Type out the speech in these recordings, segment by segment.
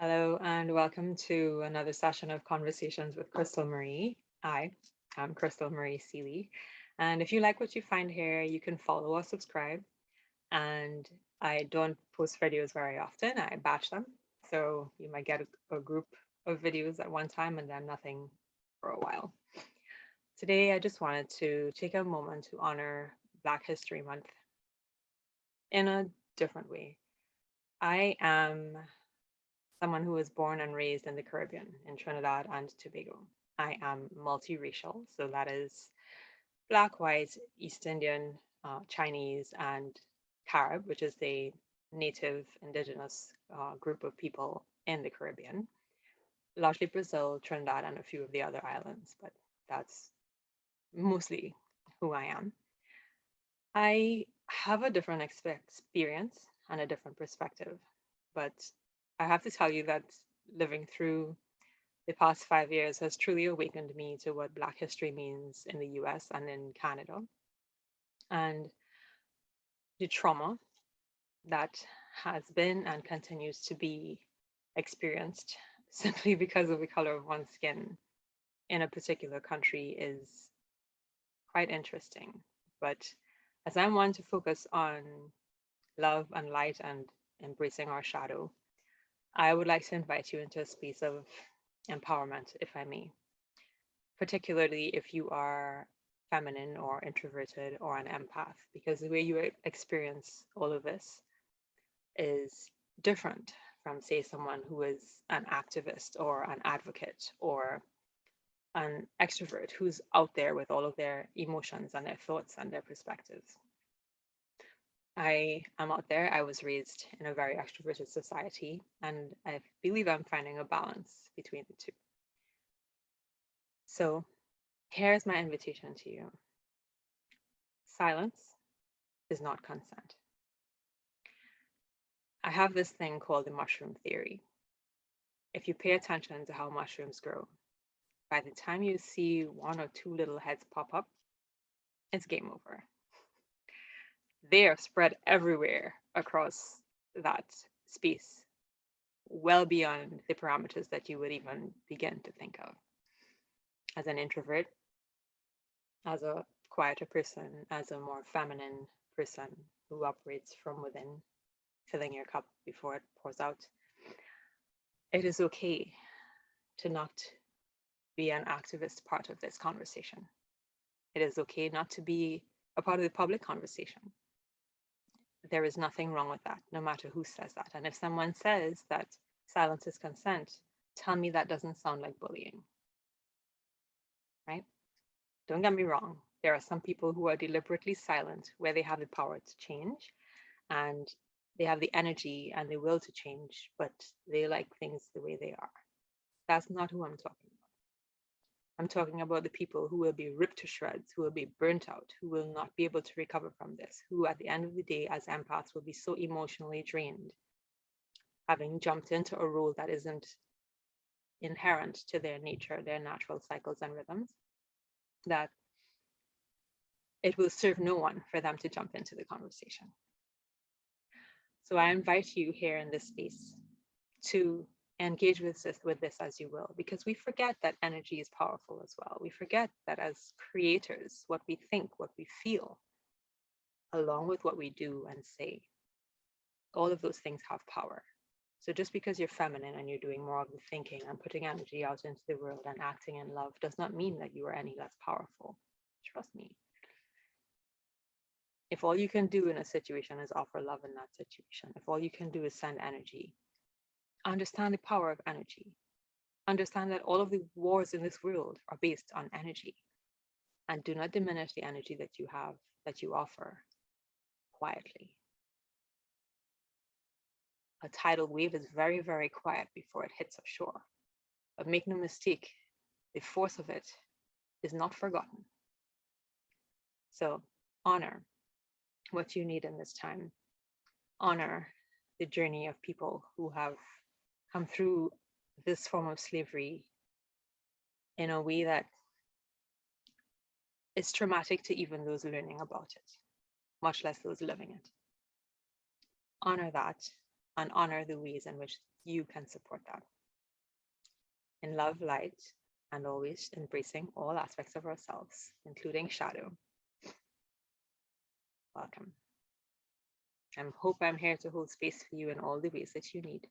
Hello and welcome to another session of Conversations with Crystal Marie. I'm Crystal Marie Seeley. And if you like what you find here, you can follow or subscribe. And I don't post videos very often, I batch them. So you might get a group of videos at one time and then nothing for a while. Today, I just wanted to take a moment to honor Black History Month in a different way. I am someone who was born and raised in the Caribbean, in Trinidad and Tobago. I am multiracial, so that is Black, white, East Indian, Chinese, and Carib, which is the native indigenous group of people in the Caribbean, largely Brazil, Trinidad, and a few of the other islands, but that's mostly who I am. I have a different experience and a different perspective, but I have to tell you that living through the past 5 years has truly awakened me to what Black history means in the US and in Canada, and the trauma that has been and continues to be experienced simply because of the color of one's skin in a particular country is quite interesting. But as I'm one to focus on love and light and embracing our shadow, I would like to invite you into a space of empowerment, if I may, particularly if you are feminine or introverted or an empath, because the way you experience all of this is different from, say, someone who is an activist or an advocate or an extrovert who's out there with all of their emotions and their thoughts and their perspectives. I am out there. I was raised in a very extroverted society, and I believe I'm finding a balance between the two. So here's my invitation to you. Silence is not consent. I have this thing called the mushroom theory. If you pay attention to how mushrooms grow, by the time you see one or two little heads pop up, it's game over. They are spread everywhere across that space, well beyond the parameters that you would even begin to think of. As an introvert, as a quieter person, as a more feminine person who operates from within, filling your cup before it pours out, it is okay to not be an activist part of this conversation. It is okay not to be a part of the public conversation. There is nothing wrong with that, no matter who says that. And if someone says that silence is consent, tell me that doesn't sound like bullying, right? Don't get me wrong. There are some people who are deliberately silent where they have the power to change and they have the energy and the will to change, but they like things the way they are. That's not who I'm talking about. I'm talking about the people who will be ripped to shreds, who will be burnt out, who will not be able to recover from this, who at the end of the day, as empaths, will be so emotionally drained, having jumped into a role that isn't inherent to their nature, their natural cycles and rhythms, that it will serve no one for them to jump into the conversation. So I invite you here in this space to engage with this as you will, because we forget that energy is powerful as well. We forget that as creators, what we think, what we feel, along with what we do and say, all of those things have power. So just because you're feminine and you're doing more of the thinking and putting energy out into the world and acting in love does not mean that you are any less powerful. Trust me. If all you can do in a situation is offer love in that situation, if all you can do is send energy, understand the power of energy. Understand that all of the wars in this world are based on energy. And do not diminish the energy that you have, that you offer quietly. A tidal wave is very, very quiet before it hits a shore. But make no mistake, the force of it is not forgotten. So honor what you need in this time. Honor the journey of people who have come through this form of slavery in a way that is traumatic to even those learning about it, much less those living it. Honor that and honor the ways in which you can support that. In love, light, and always embracing all aspects of ourselves, including shadow. Welcome. I hope I'm here to hold space for you in all the ways that you need.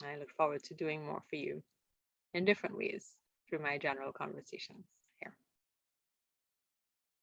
I look forward to doing more for you in different ways through my general conversations.